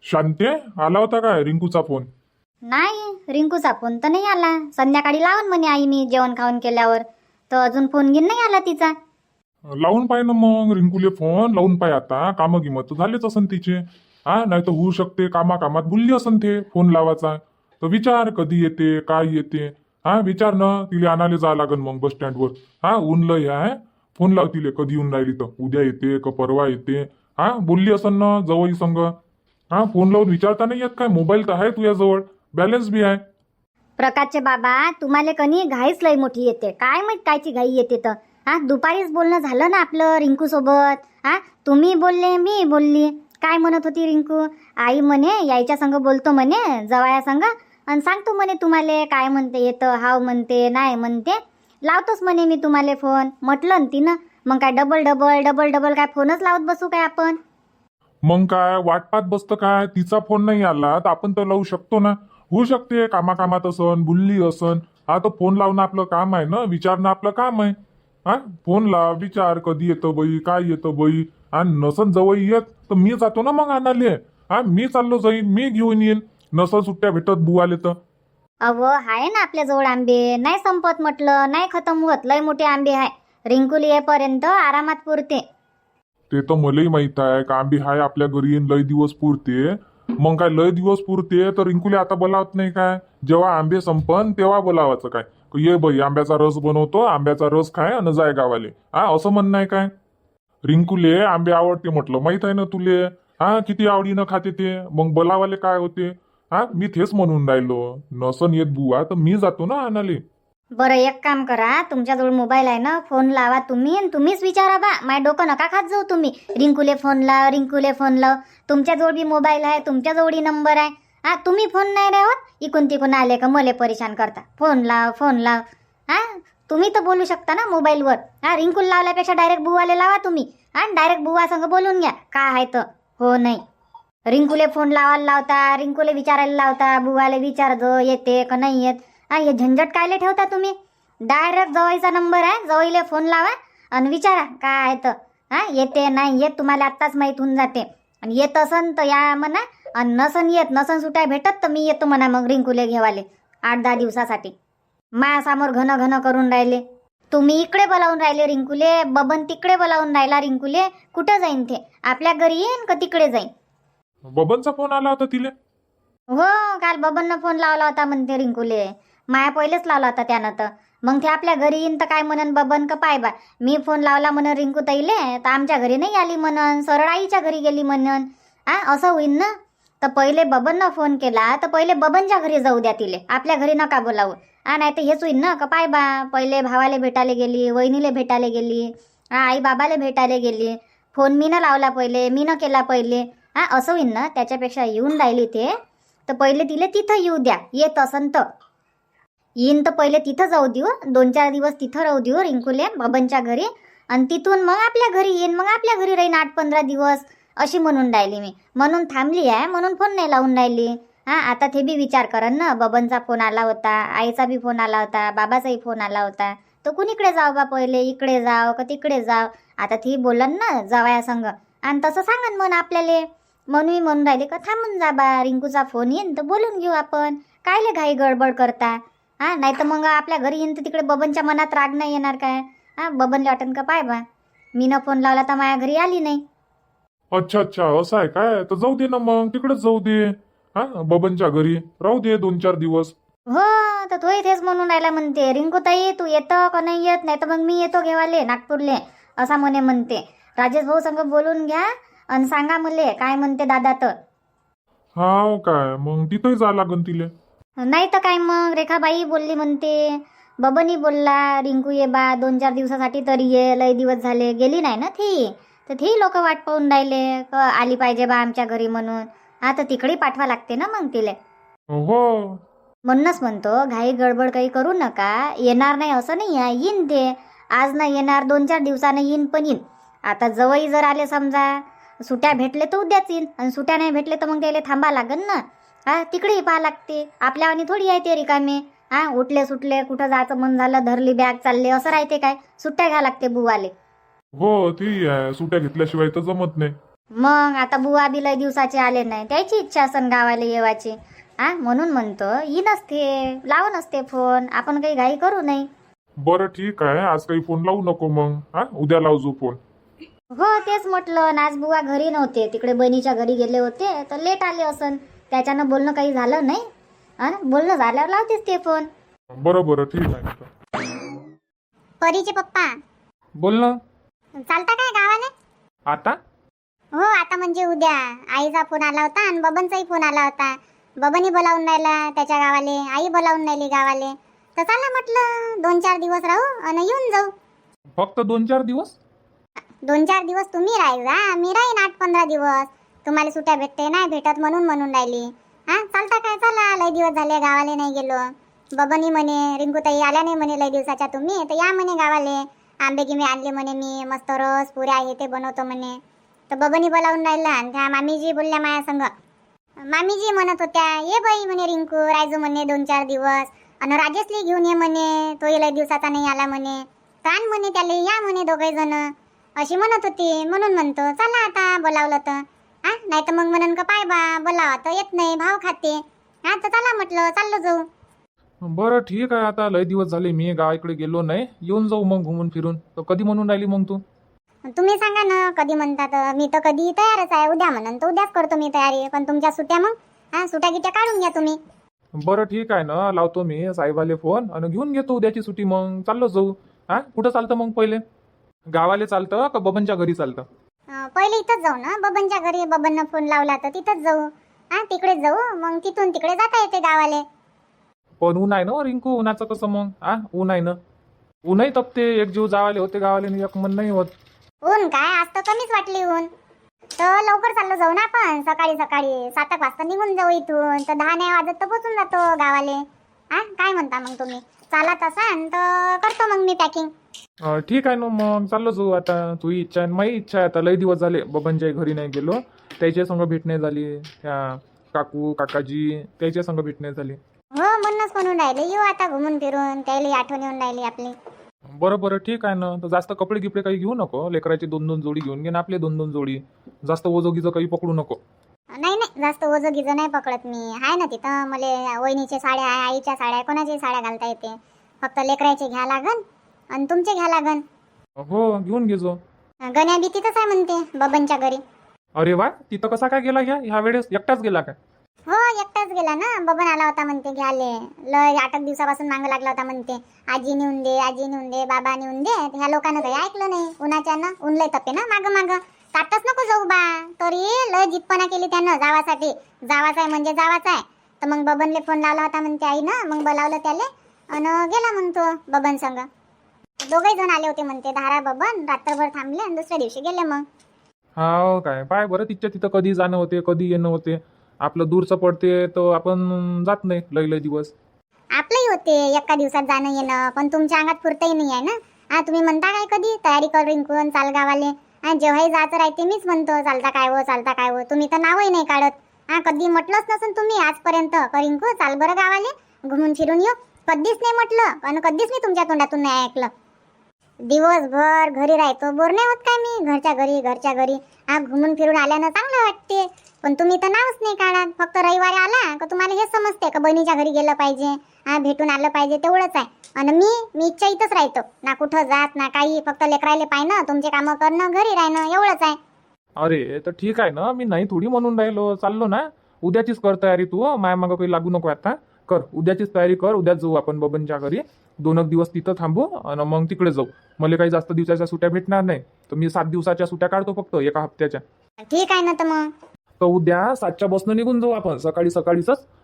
शांती आला होता काय रिंकूचा फोन? नाही, रिंकूचा फोन तर नाही आला. संध्याकाळी लावून म्हणे आई मी जेवण खाऊन केल्यावर. तर अजून फोन घेऊन नाही आला तिचा. लावून पाय ना मग रिंकूले फोन लावून पाय. आता कामं गिमत तर झालेच असन तिचे. हा नाही तर होऊ शकते कामात भुलली असन ते फोन लावायचा. तर विचार कधी येते काय येते. हा विचार ना तिला आणायला जावं लागन मग बस स्टँडवर. हा ऊन लय आहे. फोन लाव तिले कधी येऊन राहिली तर उद्या येते का परवा येते. हा बोलली असन ना जवळ संग. हा फोन लावून विचारता नाही येत काय? मोबाईल तर आहे तुझ्याजवळ, बॅलन्स बी आहे. प्रकाशचे बाबा, तुम्हाला कनी घाईच लई मोठी येते. काय माहित कायची घाई येते तर. दुपारीच बोलणं झालं ना आपलं रिंकू सोबत. तुम्ही बोलले मी बोलली. काय म्हणत होती रिंकू? आई म्हणे यायच्या संग बोलतो म्हणे जवाया संग आणि सांगतो म्हणे तुम्हाला काय म्हणते येतं हाव म्हणते नाही म्हणते. लावतोच म्हणे मी तुम्हाला फोन म्हटलं ना तिनं. मग काय डबल डबल डबल डबल काय फोनच लावत बसू काय आपण? मग काय वाट पाहत बसतं काय? तिचा फोन नाही आला तर आपण तर लावू शकतो ना. होऊ शकते कामात असन बुलली असन. हा तर फोन लावणं आपलं काम आहे ना, विचारणं आपलं काम आहे. हा फोन लाव विचार कधी येतं बाई काय येतं बाई. आणि नसन जवळ येत तर मी जातो ना मग आणाले. हा मी चाललो जाईन मी घेऊन येईन. नसन सुट्ट्या भेटत बुवाले तर. अव आहे ना आपल्याजवळ आंबे. नाही संपत म्हटलं, नाही खतम होत. लय मोठे आंबे आहे. रिंकूला येईपर्यंत आरामात पुरते. ते तर मलाही माहित आहे का आंबे हाय आपल्या घरी आणि लय दिवस पुरते. मग काय लय दिवस पुरते तर रिंकूले आता बोलावत नाही काय? जेव्हा आंबे संपन तेव्हा बोलावायचं काय? ये बाई आंब्याचा रस बनवतो, आंब्याचा रस खाय आणि जाय गावाले. हा असं म्हणणं आहे काय? रिंकूले आंबे आवडते म्हटलं माहित आहे ना तुले. हा किती आवडीनं खाते ते. मग बोलावाले काय होते? हा मी तेच म्हणून राहिलो. नसन येत बुवा तर मी जातो ना आणाले. बरं एक काम करा, तुमच्याजवळ मोबाईल आहे ना, फोन लावा तुम्ही आणि तुम्हीच विचारा बा. माझ्या डोकं नका खात जाऊ तुम्ही. रिंकूले फोन लाव रिंकूले फोन लाव. तुमच्याजवळ बी मोबाईल आहे, तुमच्याजवळी नंबर आहे. तुम्ही फोन नाही राहत इकून तिकून आले का मले परेशान करता. फोन लाव फोन लाव. हा तुम्ही तर बोलू शकता ना मोबाईलवर. रिंकूला लावल्यापेक्षा डायरेक्ट बुवाले लावा तुम्ही. डायरेक्ट बुवा संग बोलून घ्या काय आहे तर हो नाही. रिंकूले फोन लावायला लावता, रिंकूले विचारायला लावता, बुवाले विचारजो येते का नाही येत. हे झंझट कायले ठेवता तुम्ही? डायरेक्ट जवळचा नंबर आहे, जवळले फोन लावा आणि विचारा काय आहे तर. येते नाही येत तुम्हाला आत्ताच माहीत होऊन जाते. आणि येत असन तर या म्हणा. आणि नसन येत नसन सुटाय भेटत तर मी येतो म्हणा मग रिंकूले घेवाले 8-10 दिवसासाठी. मायासमोर घन घन करून राहिले. तुम्ही इकडे बोलावून राहिले रिंकूले, बबन तिकडे बोलावून राहिला रिंकूले. कुठं जाईन ते? आपल्या घरी येईन का तिकडे जाईन? बबनचा फोन आला होता तिले. हो, काल बबननं फोन लावला होता म्हणते रिंकूले. माया पहिलेच लावला होता त्यानं तर. मग ते आपल्या घरी येईन तर काय म्हणन बबन का पाय बा. मी फोन लावला म्हणून रिंकू ताईले तर आमच्या घरी नाही आली म्हणन, सरळ आईच्या घरी गेली म्हणन. असं होईन ना. तर पहिले बबननं फोन केला तर पहिले बबनच्या घरी जाऊ द्या तिले, आपल्या घरी नका बोलावू. नाही तर हेच होईन ना का पाय बा. पहिले भावाले भेटायला गेली, वहिनीले भेटायला गेली, आई बाबाले भेटायला गेली. फोन मी न लावला पहिले, मी न केला पहिले. असं होईन ना. त्याच्यापेक्षा येऊन राहिली ते तर पहिले तिले तिथं येऊ द्या. येत असन तर येईन तर पहिले तिथं जाऊ देऊ. 2-4 दिवस तिथं राहू देऊ रिंकूले बबनच्या घरी. आणि तिथून मग आपल्या घरी येईन. मग आपल्या घरी राहीन 8-15 दिवस. अशी म्हणून राहिली मी. म्हणून थांबली आहे, म्हणून फोन नाही लावून राहिली. आता ते बी विचार करन ना. बबनचा फोन आला होता, आईचा बी फोन आला होता, बाबाचाही फोन आला होता. तर कुणीकडे जाऊ बा पहिले, इकडे जाव का तिकडे जाव. आता ती बोलन ना जावया संग आणि तसं सांगन म्हण आपल्याला. म्हणून मी म्हणून राहिले का थांबून जा बा. रिंकूचा फोन येईन तर बोलून घेऊ आपण. कायले घाई गडबड करता. नाही तर मग आपल्या घरी येईन तर तिकडे बबनच्या मनात राग नाही येणार काय? बबनला वाटन का पाय बा मी न फोन लावला तर माझ्या घरी आली नाही. अच्छा अच्छा असं आहे काय? तर जाऊ दे ना मग तिकडेच जाऊ दे. हा बबनच्या घरी राहू दे 2-4 दिवस. हो, तर तोही तेच म्हणून राहिला म्हणते रिंकू ताई तू येतं का नाही येत, नाही तर मग मी येतो घेवाले नागपूरले असा म्हणते. राजेश भाऊ संग बोलून घ्या आणि सांगा मले काय म्हणते दादा तर. हा काय मग तिथंही जा लागन तिले. नाही तर काय मग रेखाबाई बोलली म्हणते, बबनही बोलला रिंकू ये बा 2-4 दिवसासाठी तरी ये. लय दिवस झाले गेली नाही ना ती. तर ती लोक वाट पाहून राहिले आली पाहिजे बा आमच्या घरी म्हणून. आता तिकडे पाठवा लागते ना मग तिले. हो म्हणूनच म्हणतो घाई गडबड काही करू नका. येणार नाही असं नाही आहे, येईन ते. आज नाही येणार, 2-4 दिवसानं येईन पण येईन. आता जवळ जर आले समजा सुट्या भेटले तर उद्याच येईन आणि सुट्या नाही भेटले तर मग त्याला थांबा लागन ना. तिकडेही पाहा लागते. आपल्यावानी थोडी आहे ते रिकामे. उठले सुटले कुठं जायचं मन झालं धरली बॅग चालले असं राहते काय? सुट्ट्या घ्या लागते बुवाले. हो ती आहे सुट्या घेतल्याशिवाय तर जमत नाही. मग आता बुवा बी लय दिवसाचे आले नाही, त्याची इच्छा असन गावाला येवाची. म्हणून म्हणतो ही नसते, लावून असते फोन, आपण काही घाई करू नाही. बरं ठीक आहे, आज काही फोन लावू नको मग. उद्या लावजो फोन. हो तेच म्हटलं ना, आज बुवा घरी नव्हते, तिकडे बहिणीच्या घरी गेले होते तर लेट आले असन, त्याच्यानं बोलणं काही झालं नाही. बोलणं झाल्यावर लावतेच ते फोन. बरं ठीक आहे. परीचे पप्पा बोल ना. चालता काय गावाला? आता हो आता म्हणजे उद्या. आईचा फोन आला होता आणि बबनचाही फोन आला होता. बबनही बोलावून राहिला त्याच्या गावाले, आई बोलावून राहिली गावाले. तर चला म्हटलं 2-4 दिवस राहू आणि येऊन जाऊ. फक्त 2-4 दिवस? 2-4 दिवस तुम्ही राहायचा, मी राहीन 8-15 दिवस. तुम्हाला सुट्या भेटते नाही भेटत म्हणून राहिली. चालता काय? चला, लय दिवस झाले गावाले नाही गेलो. बबनही म्हणे रिंकूताई आल्या नाही म्हणे लय दिवसाच्या तुम्ही, तर या म्हणे गावाले. आंबे गिमे आणले म्हणे, मी मस्त रस पुऱ्या हे ते बनवतो म्हणे. तर बबनही बोलावून राहिला आणि त्या मामीजी बोलल्या माया संग. मामीजी म्हणत होत्या ये बाई म्हणे रिंकू राहायचो म्हणे 2-4 दिवस, आणि राजेशली घेऊन ये म्हणे, तो लय दिवसाचा नाही आला म्हणे, ताण म्हणे त्याला या म्हणे दोघे जण, अशी म्हणत होती. म्हणून म्हणतो चला आता बोलावलं तर. नाही तर मग म्हणन का पाय बा बोलावा तर येत नाही, भाव खाते. तर चला म्हटलं चाललो जाऊ. बरं ठीक आहे, आता लय दिवस झाले मी गावाकडे गेलो नाही, येऊन जाऊ मग घुमून फिरून. तर कधी म्हणून राहिली मग तू? तुम्ही सांगा ना कधी म्हणतात. मी तर कधी तयारच आहे, उद्या म्हणून तर उद्याच करतो मी तयारी. पण तुमच्या सुट्या मग सुट्या गिट्या काढून घ्या तुम्ही. बरं ठीक आहे ना, लावतो मी साहेबाले फोन आणि घेऊन घेतो उद्याची सुट्टी, मग चाललो जाऊ. कुठं चालतं मग पहिले? गावाले चालतं का बबनच्या घरी चालतं? पहिले इथंच जाऊ ना, बबनच्या घरी. बबननं फोन लावला तर तिथंच जाऊ. तिकडेच जाऊ, मग तिथून तिकडे जाता येते गावाले. पण ऊन आहे ना रिंकू, उन्हाचं कसं मग? ऊन आहे ना, ऊनही तपते. एक जीव जावाले होते गावाले, एक मन नाही होत. ऊन काय, आज तर कमीच वाटली ऊन. तर लवकर चाललो जाऊ ना आपण, सकाळी 7 वाजता निघून जाऊ इथून, तर 10 नाही वाजत तर पोचून जातो गावाले. काय म्हणता मग तुम्ही? चालत असाल तर करतो मग मी पॅकिंग. ठीक आहे ना, मग चाललो जाऊ. आता तुझी इच्छा आहे, माझी इच्छा आहे. आता लय दिवस झाले बबनच्या घरी नाही गेलो, त्याच्या संग भेट नाही झाली. त्या काकू काकाजी त्याच्या संग भेट नाही झाली. हो म्हणूनच म्हणून राहिले येऊ आता घुमून फिरून, त्याला आठवण येऊन राहिली आपली. बरं ठीक आहे ना. तर जास्त कपडे गिपडे काही घेऊ नको, लेकराची 2-2 जोडी घेऊन घे ना, आपले 2-2 जोडी. जास्त ओझोगीचं काही पकडू नको. नाही जास्त ओझं गिझं नाही पकडत मी. आहे ना तिथं, मला वहिनीच्या साड्या आहे, आईच्या साड्या आहे, कोणाच्याही साड्या घालता येते. फक्त लेकराचे घ्या लागन आणि तुमचे घ्या लागन. हो घेऊन घेजो. गण्या बी तिथंच आहे म्हणते बबनच्या घरी. अरे वा, तिथं कसा काय गेला ह्या वेळेस? एकटाच गेला काय? हो एकटाच गेला ना. बबन आला होता म्हणते घ्याले, लय 8 दिवसापासून मागं लागला होता म्हणते. आजी नेऊन दे, बाबा नेऊन दे. ह्या लोकांना काही ऐकलं नाही. उन्हाच्यानं ऊन लय तपे ना मागं ताटच नको जाऊ बा. तरी लय जितपणा केली त्यानं जावासाठी. जावाच आहे म्हणजे जावाच आहे. तर मग बबनले फोन लावला होता म्हणते आईनं, मग बोलावलं त्याले आणि गेला मग तो बबन संग. दोघे जण आले होते म्हणते, धारा बबन. रात्रभर थांबले आणि दुसऱ्या दिवशी गेले मग. हा काय पाय बरं, तिथं कधी जाणं होते, कधी येणं होते. आपलं दूरचं पडते तर आपण जात नाही लय दिवस. आपलंही होते एका दिवसात जाणं येणं, पण तुमच्या अंगात पुरतही नाही आहे ना. तुम्ही म्हणता काय कधी तयारी कर रिंकून चाल गावाले. जेव्हाही जायचं राहते मीच म्हणतो चालता काय हो. तुम्ही तर नावही नाही काढत. कधी म्हटलंच नसून तुम्ही आजपर्यंत का रिंकू चाल बरं गावाले घुमून फिरून येऊ. कधीच नाही म्हटलं आणि कधीच मी तुमच्या तोंडातून नाही ऐकलं. दिवसभर घरी राहतो, बोर नाही होत काय मी? घरच्या घरी घुमून फिरून आल्यानं चांगलं वाटते. पण तुम्ही तर नावच नाही काढत. फक्त रविवारी आला का तुम्हाला हेच समजते का बहिणीच्या घरी गेलं पाहिजे, भेटून आलं पाहिजे, तेवढंच आहे. आणि मी इच्छा इथंच राहतो ना, कुठं जात ना काही. फक्त लेकरायले पाहिणं, तुमचे कामं करणं, घरी राहणं, एवढंच आहे. अरे तर ठीक आहे ना, मी नाही थोडी म्हणून राहिलो. चाललो ना, उद्याचीच कर तयारी तू. माया मागं काही लागू नको आता. कर उद्याचीच तयारी कर. उद्याच जाऊ आपण बबनच्या घरी. 2 दिवस तिथं थांबू आणि मग तिकडे जाऊ. मला काही जास्त दिवसाच्या सुट्ट्या भेटणार नाही, तर मी 7 दिवसाच्या सुट्ट्या काढतो फक्त, एका हप्त्याच्या. ठीक आहे ना. तर मग तर उद्या 7च्या बसनं निघून जाऊ आपण. सकाळीच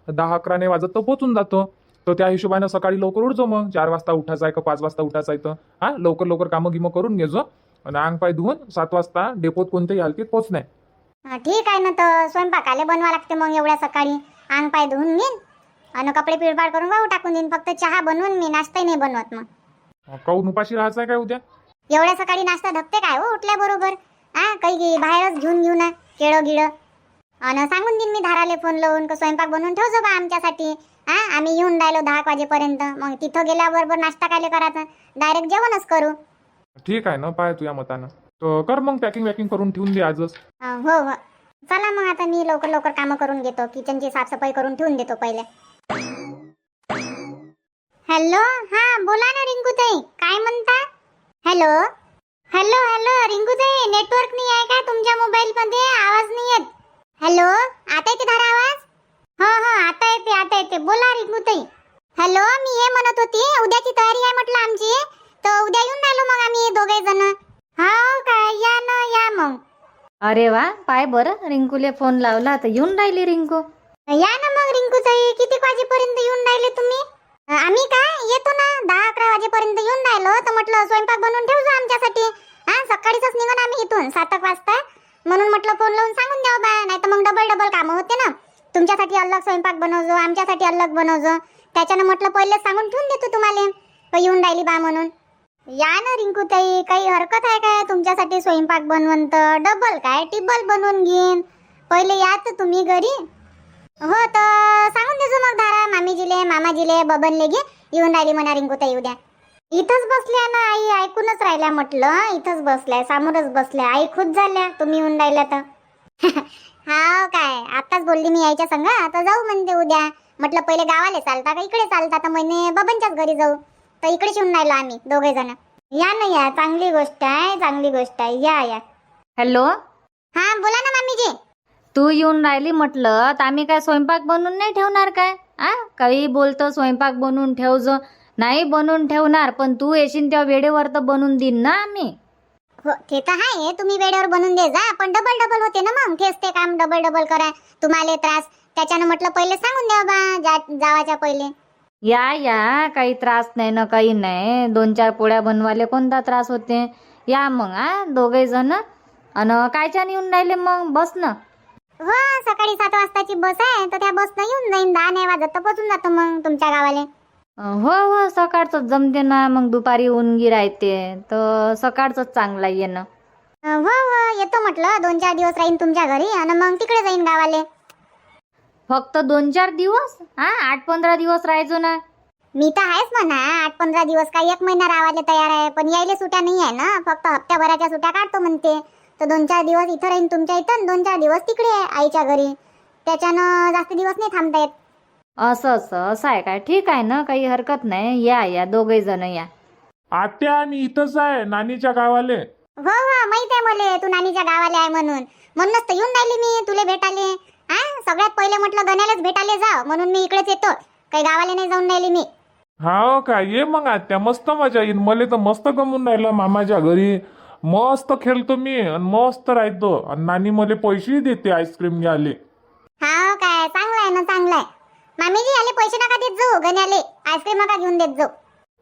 10-11 नाही वाजत तर पोहोचून जातो. तर त्या हिशोबाने सकाळी लवकर उठजो. मग 4 वाजता उठायचं आहे का 5 वाजता उठायचं आहे तर लवकर कामं गिमं करून घेजो. आणि अंग पाय धुवून 7 वाजता डेपोत कोणत्याही हालतीत पोच नाही. ठीक आहे ना. तर स्वयंपाकाले बनवा लागते मग एवढ्या सकाळी. अंग पाय धुवून घेईन आणि कपडे पिळपाड करून वाहू टाकून देईन. फक्त चहा बनवून मी, नाश्ताही नाही बनवत. मग काऊन उपाशी राहायचं आहे काय उद्या? एवढ्या सकाळी नाश्ता धकते काय हो उठल्याबरोबर? काही बाहेरच घेऊ ना केळं गिळं. आणि सांगून देईन मी धाराले फोन लावून का स्वयंपाक बनवून ठेवजो बा आमच्यासाठी. आम्ही येऊन राहिलो 10 वाजेपर्यंत. मग तिथं गेल्याबरोबर नाश्ता काय करायचा, डायरेक्ट जेवणच करू. ठीक आहे ना, पाय तुझ्या मतानं. तर कर मग पॅकिंग वॅकिंग करून ठेवून दे आजच. हो हो चला मग आता मी लवकर लवकर कामं करून घेतो. किचनची साफसफाई करून ठेवून देतो पहिले. हॅलो हा बोला ना रिंकूताई, काय म्हणता? हॅलो हॅलो हॅलो रिंकूताई, नेटवर्क नाही आहे का तुमच्या मोबाईल मध्ये? आवाज नाही येत. हॅलो आता येते धारा आवाज? हो हो आता येते बोला रिंकूताई. हॅलो मी हे म्हणत होती, उद्याची तयारी आहे म्हटलं आमची, तर उद्या येऊन राहिलो मग आम्ही दोघे जण. हो काय, या ना या मग. अरे वा, पाय बरं रिंकूले फोन लावला तर येऊन राहिली रिंकू. या ना मग रिंकूताई, किती वाजेपर्यंत येऊन राहिले तुम्ही? आम्ही काय येतो ना 10-11 वाजेपर्यंत येऊन राहिलो. तर म्हटलं स्वयंपाक बनवून ठेवજો आमच्यासाठी. हा सकाळीच निघून आम्ही इथून 7 वाजता, म्हणून म्हटलं फोन लावून सांगून द्यावं बा, नाही तर मग डबल कामं होते ना. तुमच्यासाठी अलग स्वयंपाक बनवजो, आमच्यासाठी अलग बनवजो. त्याच्यानं म्हटलं पहिलेच सांगून ठेवून देतो तुम्हाला येऊन राहिली बा म्हणून. या ना रिंकूताई, काही हरकत आहे काय तुमच्यासाठी स्वयंपाक बनवून? तर डबल काय टिबल बनवून घेईन. पहिले या तर तुम्ही घरी. हो तर सांगून देजो मग धारा मामीजीले मामाजीले बबनले घे येऊन राहिली म्हणा रिंकूताई उद्या. इथंच बसल्या ना आई, ऐकूनच राहिल्या म्हटलं. इथंच बसल्या, समोरच बसल्या. आई खुश झाल्या तुम्ही येऊन राहिल्या तर. हा काय, आताच बोलली मी यायच्या संग, आता जाऊ म्हणते उद्या. म्हटलं पहिले गावाला चालता का इकडे चालता, तर म्हणे बबनच्याच घरी जाऊ. तर इकडेच येऊन राहिलो आम्ही दोघे जण. या ना या, चांगली गोष्ट आहे चांगली गोष्ट आहे. या या. हॅलो, हा बोला ना मामीजी. तू येऊन राहिली म्हटलं तर आम्ही काय स्वयंपाक बनवून नाही ठेवणार काय? काही बोलतो स्वयंपाक बनवून ठेवजो. नाही बनवून ठेवणार, पण तू येशील तेव्हा वेळेवर तर बनवून देईन ना आम्ही. हो ते तर आहे, तुम्ही वेळेवर बनवून दे जा, पण डबल होते ना मग. तेच ते काम डबल करा, तुम्हाला त्रास. त्याच्यानं म्हटलं पहिले सांगून द्या बा जावाच्या पहिले. या काही त्रास नाही ना, काही नाही. 2-4 पोळ्या बनवाले कोणता त्रास होते? या मग दोघे जण. अन कायच्यान येऊन राहिले मग? बस ना. हो सकाळी 7 वाजताची बस आहे, तर त्या बसनं येऊन जाईन. 10 नाही वाजत तर पोचून जातो मग तुमच्या गावाले. हो सकाळचं जमते ना, मग दुपारी ऊनगी राहते तर सकाळचंच चांगला येणं. हो येतो म्हटलं. 2-4 दिवस राहीन तुमच्या घरी आणि मग तिकडे जाईन गावाले. फक्त 2-4 दिवस? 8-15 दिवस राहायचो ना. मी तर आहेच म्हणा 8-15 दिवस, काही 1 महिना राहायला तयार आहे. पण यायले सुट्या नाही आहे ना, फक्त हप्त्याभराच्या सुट्या काढतो म्हणते. तर 2-4 दिवस इथं राहीन तुमच्या इथं, 2-4 दिवस तिकडे आईच्या घरी. त्याच्यानं जास्त दिवस नाही थांबता येत. असं आहे काय? ठीक आहे ना, काही हरकत नाही. या दोघे जण या. आत्या मी इथंच आहे नानीच्या गावाले. हो माहित आहे मले तू नानीच्या गावाला आहे म्हणूनच तर येऊन राहिली मी तुले भेटाले. सगळ्यात पहिले म्हटलं गण्यालाच भेटाले जा, म्हणून मी इकडेच येतो. काही गावाला नाही जाऊन राहिली मी. हा काय, ये मग आत्या, मस्त मजा येईल. मला तर मस्त गमून राहिलं मामाच्या घरी. मस्त खेळतो मी आणि मस्त राहतो. आणि नानी मला पैसेही देते आईस्क्रीम घ्यायले. हा काय, चांगलं आहे ना चांगलं आहे. मामीजी आले पैसे नका देत जाऊ गण्याले, आईस्क्रीम नका घेऊन देत जाऊ.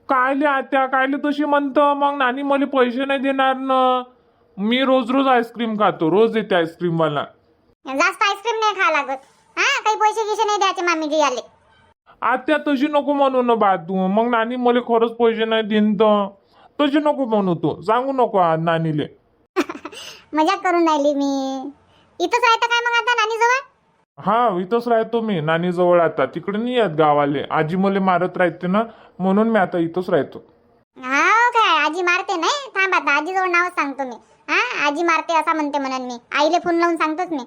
कायले आत्या, कायले तशी म्हणतं? मग नानी मला पैसे नाही देणार ना. मी रोज आईस्क्रीम खातो, रोज येते आईस्क्रीम वाला. जास्त आईस्क्रीम नाही खा लागत. काही पैसे गिसे नाही द्यायचे मामीजी आले. आत्या तशी नको म्हणू ना बा तू. मग नानी मला खरंच पैसे नाही देईन तर तशी नको म्हणू तू. सांगू नको आज नानीले. मजाक करून राहिली मी. इथंच राहता काय मग आता नानी जवळ? हा इथंच राहतो मी नानी जवळ. आता तिकडे नाही येत गावाले. आजी मला मारत राहते ना, म्हणून मी आता इथंच राहतो. हा काय, आजी मारते नाही? थांब आता आजी जवळ नावच सांगतो मी. आजी मारते असा म्हणते म्हणून मी आईले फोन लावून सांगतोच मी.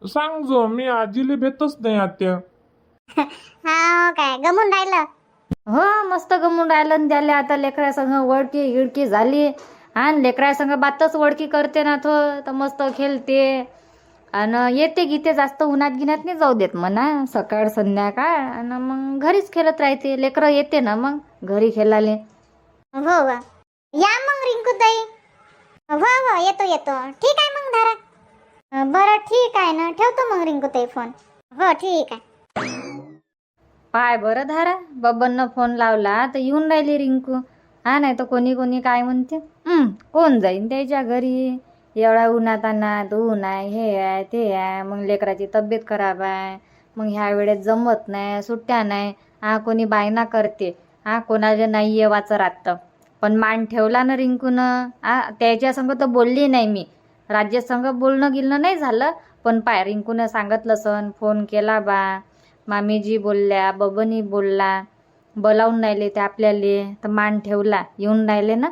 सांगजो, मी आजीले भेटच नाही आत्या. हा काय, गमून राहिलं? हो मस्त गमून राहिलं न त्याले. आता लेकरासंग वळकी गिळकी झाली. आणि लेकरासंग बातच वळकी करते ना तो, तर मस्त खेळते. आणि येते गीते, जास्त उन्हात गिन्हात नाही जाऊ देत म्हणा. सकाळ संध्याकाळ आणि मग घरीच खेळत राहते. लेकरं येते ना मग घरी खेळाले. हो या मग रिंकूताई. हो येतो. ठीक आहे मग धारा. बरं ठीक आहे ना, ठेवतो मग रिंकूताई फोन. हो ठीक आहे. पाय बरं धारा, बबननं फोन लावला तर येऊन राहिली रिंकू. नाही तर कोणी काय म्हणते, कोण जाईन त्याच्या घरी? एवढा उन्हात ऊन आहे, हे आहे ते आहे. मग लेकराची तब्येत खराब आहे. मग ह्या वेळेत जमत नाही, सुट्ट्या नाही. कोणी बायना करते. कोणाला नाही ये वाचरात. पण मान ठेवला ना रिंकूनं. त्याच्या संग तर बोलली नाही मी. राज्य संग बोलणं गिलणं नाही झालं. पण पाय रिंकूनं सांगितलं सन, फोन केला बा. मामीजी बोलल्या, बबनी बोलला, बोलावून राहिले ते आपल्याले, तर मान ठेवला. येऊन राहिले ना.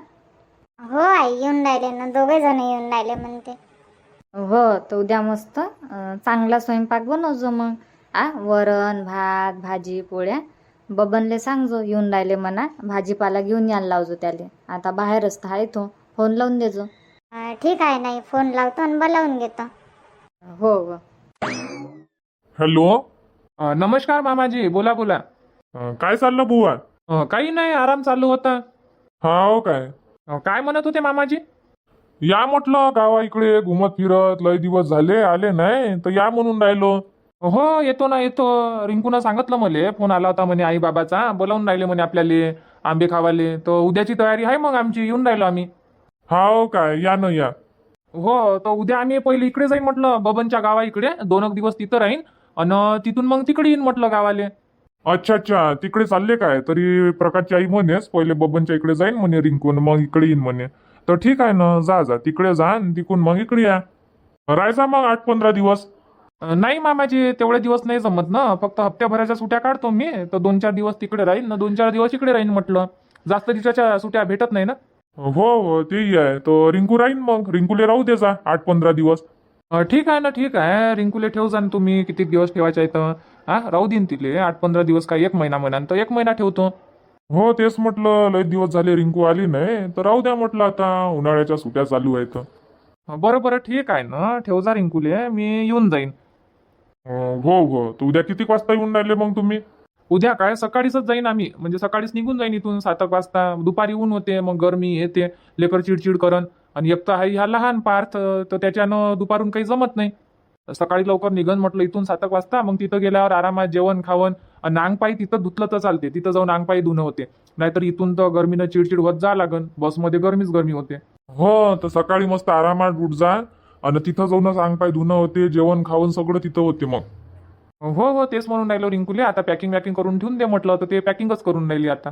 हो आई येऊन राहिले ना, दोघे जण येऊन राहिले म्हणते. हो तर उद्या मस्त चांगला स्वयंपाक बनवजो मग. वरण भात भाजी पोळ्या. बबनले सांगजो येऊन राहिले म्हणा, भाजीपाला घेऊन यायला लावजो त्याले. आता बाहेरच तर आहे तो, फोन लावून देजो. ठीक आहे नाही, फोन लावतो आणि बोलावून घेतो. हो हो. हॅलो. नमस्कार मामाजी, बोला बोला. काय चाललं बुवा? काही नाही, आराम चालू होता. हो काय? काय म्हणत होते मामाजी? या म्हटलं गावा इकडे घुमत फिरत, लय दिवस झाले आले नाही तर या म्हणून राहिलो. हो येतो ना येतो. रिंकूनं सांगितलं मला, फोन आला होता म्हणे आई बाबाचा, बोलावून राहिले म्हणे आपल्याला आंबे खावाले. तर उद्याची तयारी आहे मग आमची, येऊन राहिलो आम्ही. हो काय? या न या. हो तर उद्या आम्ही पहिले इकडे जाईन म्हटलं, बबनच्या गावा इकडे 2 दिवस तिथं राहीन आणि तिथून मग तिकडे येईन म्हटलं गावाले. अच्छा अच्छा, तिकडे चालले काय? तरी प्रकाशची आई म्हणेस पहिले बबनच्या इकडे जाईन म्हणे रिंकून, मग इकडे येईन म्हणे. तर ठीक आहे ना, जा जा तिकडे जा आणि तिकडून मग इकडे या. राहायचा मग 8-15 दिवस. नाही मामाजी, तेवढे दिवस नाही जमत ना, फक्त हप्त्याभराच्या सुट्या काढतो मी. तर 2-4 दिवस तिकडे राहीन ना, 2-4 दिवस इकडे राहीन म्हटलं. जास्त दिवसाच्या सुट्या भेटत नाही ना. हो हो तेही आहे. तो रिंकू राहीन, मग रिंकूले राहू दे जा 8-15 दिवस. ठीक आहे ना, ठीक आहे. रिंकूले ठेव जा ना तुम्ही, किती दिवस ठेवायचे आहे तर. राहू देईन तिले 8-15 दिवस, काय 1 महिना म्हणा तर 1 महिना ठेवतो. हो तेच म्हटलं, लय दिवस झाले रिंकू आली नाही तर राहू द्या म्हटलं, आता उन्हाळ्याच्या सुट्या चालू आहेत. बरं बरं ठीक आहे ना, ठेव जा रिंकूले, मी येऊन जाईन. हो हो. तर उद्या किती वाजता येऊन राहिले मग तुम्ही? उद्या काय सकाळीच जाईन आम्ही, म्हणजे सकाळीच निघून जाईन इथून 7 वाजता. दुपारी ऊन होते, मग गरमी येते, लेकर चिडचिड करन. आणि एक तर आहे ह्या लहान पार्थ, तर त्याच्यानं दुपारून काही जमत नाही. सकाळी लवकर निघन म्हटलं इथून 7 वाजता, मग तिथं गेल्यावर आरामात जेवण खावण. आणि अंगपायी तिथं धुतलं तर चालते, तिथं जाऊन अंगपायी धुणं होते. नाहीतर इथून तर गरमीनं चिडचिड होत जा लागन, बसमध्ये गरमीच गरमी होते. हो, तर सकाळी मस्त आरामात उठ जा आणि तिथं जाऊनच अंगपाय धुणं होते, जेवण खावण सगळं तिथं होते मग. हो हो तेच म्हणून राहिलो रिंकूले, आता पॅकिंग वॅकिंग करून ठेवून दे म्हटलं, तर ते पॅकिंगच करून राहिली आता.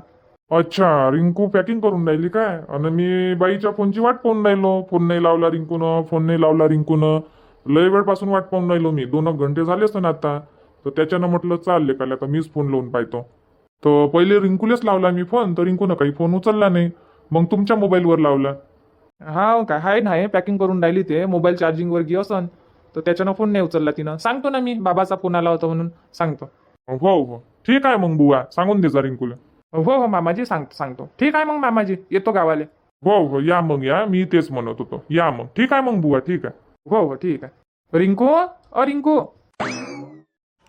अच्छा, रिंकू पॅकिंग करून राहिली काय? आणि मी बाईच्या फोनची वाट पाहून राहिलो, फोन नाही लावला रिंकूनं, फोन नाही लावला रिंकूनं. लय वेळपासून वाट पाहून राहिलो मी, 2 घंटे झाले असते ना आता. तर त्याच्यानं म्हटलं चालले का आता मीच फोन लावून पाहतो. तर पहिले रिंकूलेच लावला मी फोन, तर रिंकूनं काही फोन उचलला नाही. मग तुमच्या मोबाईलवर लावला. हा काय आहे नाही, पॅकिंग करून राहिली, ते मोबाईल चार्जिंगवर घे असन, तर त्याच्यानं फोन नाही उचलला तिनं. सांगतो ना मी, बाबाचा फोन आला होता म्हणून सांगतो. हो हो ठीक आहे मग बुवा, सांगून दे जा रिंकूला. हो हो मामाजी, सांगतो. ठीक आहे मग मामाजी, येतो गावाले. हो हो या मग या, मी तेच म्हणत होतो, या मग. ठीक आहे मग बुवा, ठीक आहे. हो हो ठीक आहे. रिंकू रिंकू.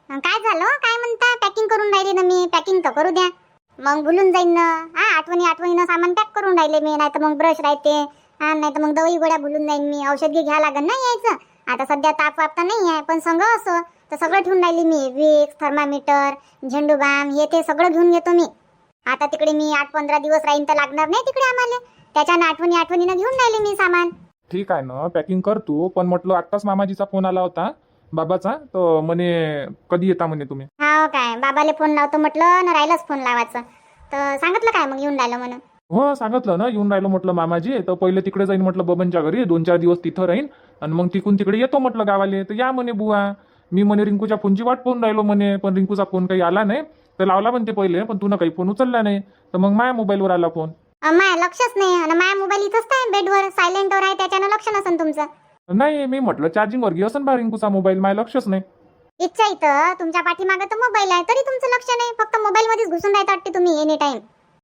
काय झालं? काय म्हणता? पॅकिंग करून राहिली ना मी. पॅकिंग तर करू द्या, मग भुलून जाईन ना. आठवणीनं सामान पॅक करून राहिले मी. नाही तर मग ब्रश राहते, नाही तर मग दवाई गोळ्या भुलून जाईन मी. औषध घ्या लागन ना यायचं. आता सध्या ताप वाप तर नाही आहे, पण संग असं तर सगळं ठेवून राहिली मी. विक्स, थर्मामीटर, झेंडूबाम हे ते सगळं घेऊन येतो मी. आता तिकडे मी 8-15 दिवस राहीन तर लागणार नाही तिकडे आम्हाला. त्याच्यानं आठवणीनं घेऊन राहिले मी सामान. ठीक आहे ना, पॅकिंग कर तू. पण म्हटलं आत्ताच मामाजीचा फोन आला होता बाबाचा, तर म्हणे कधी येता म्हणे तुम्ही. हो काय? बाबाले फोन लावतो म्हटलं ना, राहिलंच फोन लावायचं. तर सांगितलं काय मग येऊन राहिलं म्हणून? हो सांगितलं ना, येऊन राहिलो म्हटलं मामाजी. तर पहिले तिकडे जाईन म्हटलं बबनच्या घरी, 2-4 दिवस तिथं राहीन आणि मग तिकून तिकडे येतो म्हटलं गावाले. तर या म्हणे बुवा. मी म्हणे रिंकूच्या फोनची वाट पाहून राहिलो म्हणे, पण रिंकूचा फोन काही आला नाही. तर लावला म्हणते पहिले, पण तू काही फोन उचलला नाही. तर मग माझ्या मोबाईलवर आला फोन. माय लक्षच नाही, आणि माझा मोबाईल इथंच आहे बेडवर, सायलेंटवर आहे, त्याच्यानं लक्ष नसेल तुमचं. नाही मी म्हटलं चार्जिंगवर घे असन बा रिंकूचा मोबाईल, माझ्या लक्षच नाही. इच्छा इथं तुमच्या पाठीमागं तर मोबाईल आहे, तरी तुमचं लक्ष नाही. फक्त मोबाईल मध्येच घुसून राहता वाटते तुम्ही एनी टाइम.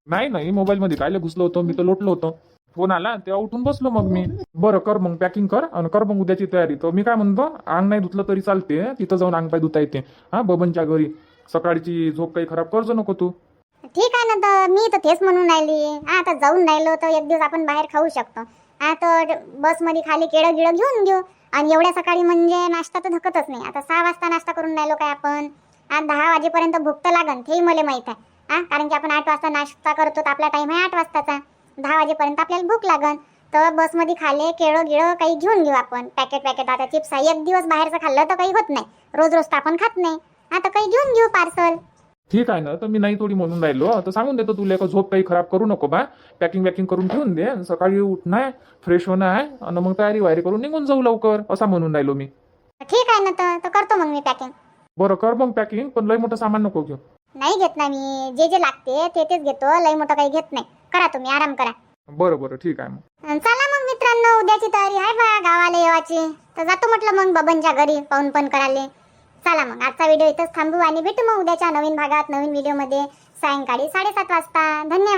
नाही मोबाईलमध्ये कायले घुसलो होतो मी, तर लोटलो होतो. फोन आला तेव्हा उठून बसलो मग मी. बरं कर मग पॅकिंग कर आणि कर मग उद्याची तयारी. तर मी काय म्हणतो, अंग नाही धुतलं तरी चालते, तिथं जाऊन अंग पाय धुता येते. बबनच्या घरी सकाळची झोप काही खराब करजो नको तू. ठीक आहे ना, तर मी तर तेच म्हणून राहिली. आता जाऊन राहिलो तर एक दिवस आपण बाहेर खाऊ शकतो. तर बसमध्ये खाली केळं गिळं घेऊन घेऊ. आणि एवढ्या सकाळी म्हणजे नाश्ता तर धकतच नाही. आता 6 वाजता नाश्ता करून राहिलो काय आपण. 10 वाजेपर्यंत भूक तर लागन, तेही मला माहित आहे. कारण की आपण 8 वाजता नाश्ता करतो, तर आपला टाइम आहे 8 वाजताचा. 10 वाजेपर्यंत आपल्याला भूक लागन. तर बसमध्ये खाले केळं गिळं काही घेऊन घेऊ आपण. पॅकेट आता चिप्स आहे. एक दिवस बाहेरचं खाल्लं तर काही होत नाही, रोज तर आपण खात नाही. आता काही घेऊन घेऊ पार्सल. ठीक आहे ना, तर मी नाही थोडी म्हणून राहिलो. तर सांगून देतो तुला, का झोप काही खराब करू नको बा. पॅकिंग वॅकिंग करून ठेवून दे, सकाळी उठणं आहे, फ्रेश होणं आहे आणि मग तयारी वायरी करून निघून जाऊ लवकर, असा म्हणून राहिलो मी. ठीक आहे ना, तर करतो मग मी पॅकिंग. बरं कर मग पॅकिंग, पण लय मोठं सामान नको घेऊ. नाही घेत ना मी, जे लागते तेच घेतो. लई मोठं काही घेत नाही. करा तुम्ही, आराम करा. बरं बरं ठीक आहे मग. चला मग मित्रांनो, उद्याची तयारी आहे बा गावाला येवाची. तर जातो म्हटलं मग बबनच्या घरी पाहून पण करायला. चला मग आजचा व्हिडिओ इथंच थांबू आणि भेटू मग उद्याच्या नवीन भागात नवीन व्हिडिओमध्ये सायंकाळी 7:30 वाजता. धन्यवाद.